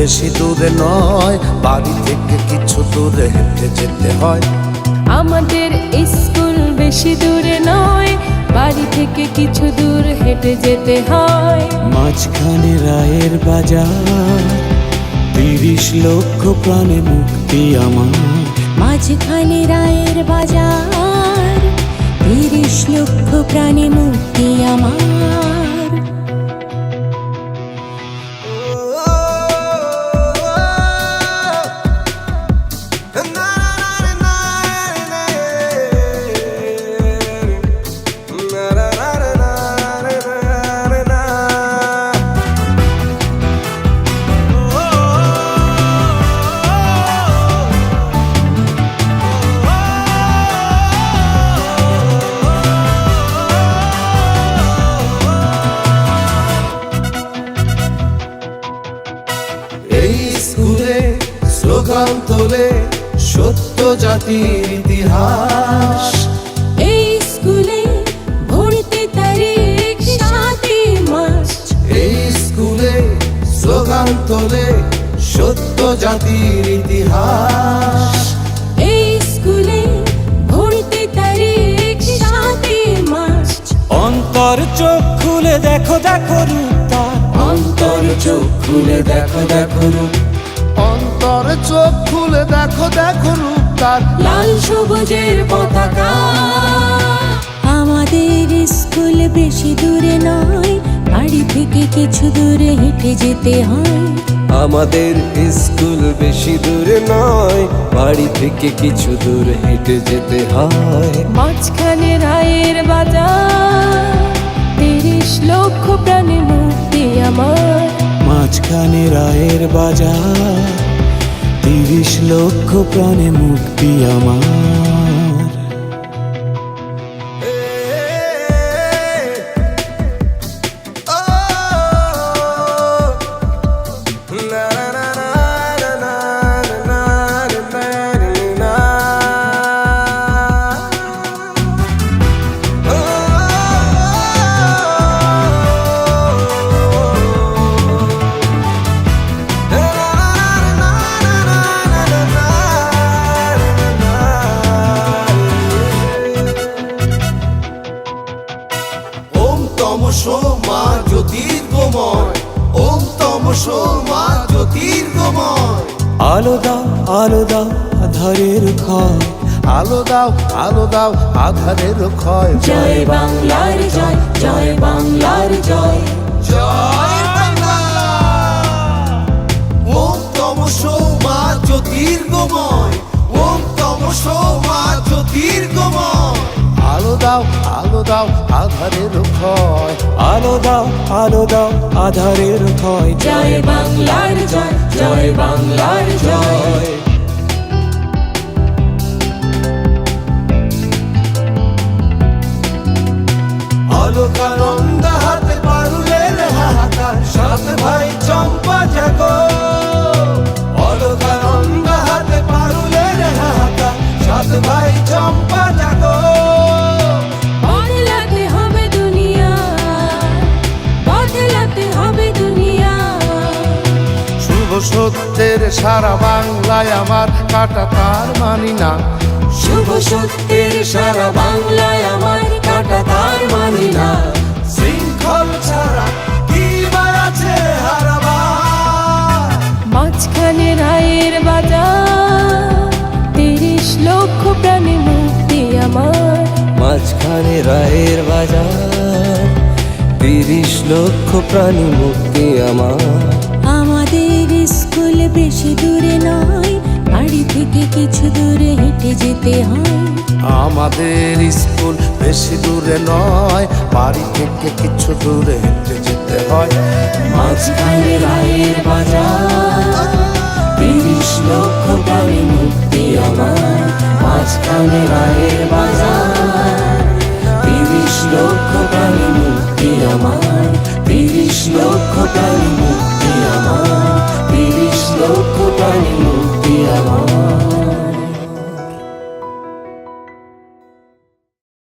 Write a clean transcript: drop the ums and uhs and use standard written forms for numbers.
বেশি দূরে নয়, বাড়ি থেকে কিছু দূরে হেঁটে যেতে হয়। আমাদের স্কুল বেশি দূরে নয়, বাড়ি থেকে কিছু দূর হেঁটে যেতে হয়। মাঝখানে রায়ের বাজার, 30 লক্ষ প্রাণে মুক্তি আমার। মাঝখানে রায়ের বাজার, 30 লক্ষ প্রাণে মুক্তি আমার। এই স্কুলে স্লোগান তোলে সত্য জাতির ইতিহাস। এই স্কুলে ভর্তি তারিখ 7ই মার্চ। এই স্কুলে স্লোগান তোলে সত্য জাতির ইতিহাস। এই স্কুলে ভর্তি তারিখ 7ই মার্চ। অন্তর চোখ খুলে দেখো দেখো রূপ তার। অন্তর চোখ খুলে দেখো দেখো রূপ, অন্তর চোখ খুলে দেখো দেখো রূপ তার। লাল সবুজের পতাকা। আমাদের স্কুল বেশি দূরে নয়, বাড়ি থেকে কিছু দূরে হেঁটে যেতে হয়। আমাদের স্কুল বেশি দূরে নয়, বাড়ি থেকে কিছু দূর হেঁটে যেতে হয়। মাঝখানে রায়ের বাজার, 30 লক্ষ প্রাণে মুক্তি আমার। মাঝখানে রায়ের বাজার, 30 লক্ষ প্রাণে মুক্তি আমার। মা জ্যোতির্গময়, ওম তমসো মা জ্যোতির্গময়। আলো দাও আলো দাও আধারের ক্ষয়। আলো দাও আলো দাও আধারের ক্ষয়। জয় বাংলার জয়, জয় বাংলার জয়। জয় বাংলা। ওম তমসো মা জ্যোতির্গময়, ওম তমসো মা জ্যোতির্গময়। আলো দাও আলো দাও আধারের ক্ষয়। আলো দাও আলো দাও আধারের ক্ষয়। জয় বাংলার জয়, জয় বাংলার জয়। আলোকানন্দ হাতে পারুলের হাহাকার, 7 ভাই চম্পা জাগো। আলোকানন্দ হাতে পারুলের হাহাকার, 7 ভাই চম্পা জাগো। বদলাতে হবে দুনিয়া, বদলাতে হবে দুনিয়া। শুভ সত্যের সারা বাংলায় আমার কাটা তার মানি না। শুভ সত্যের সারা বাংলায় আমার কাটা তার মানি না। শৃঙ্খল ছাড়া কি বা আছে হারাবার। মাঝখানে রায়ের বাজার, 30 লক্ষ প্রাণে মুক্তি আমার। মাঝখানে রায়ের বাজার, 30 লক্ষ প্রাণী মুক্তি আমার। আমাদের স্কুল বেশি দূরে নয়, বাড়ি থেকে কিছু দূরে হেঁটে যেতে হয়। আমাদের স্কুল বেশি দূরে নয়, বাড়ি থেকে কিছু দূরে হেঁটে যেতে হয়। মাঝখানে রায়ের বাজার, 30 লক্ষ প্রাণী মুক্তি আমার। মাঝখানে রায়ের বাজার, 30 লক্ষ প্রাণী মুক্তি আমার। 30 লক্ষ প্রাণী মুক্তি আমার। 30 লক্ষ প্রাণী মুক্তি।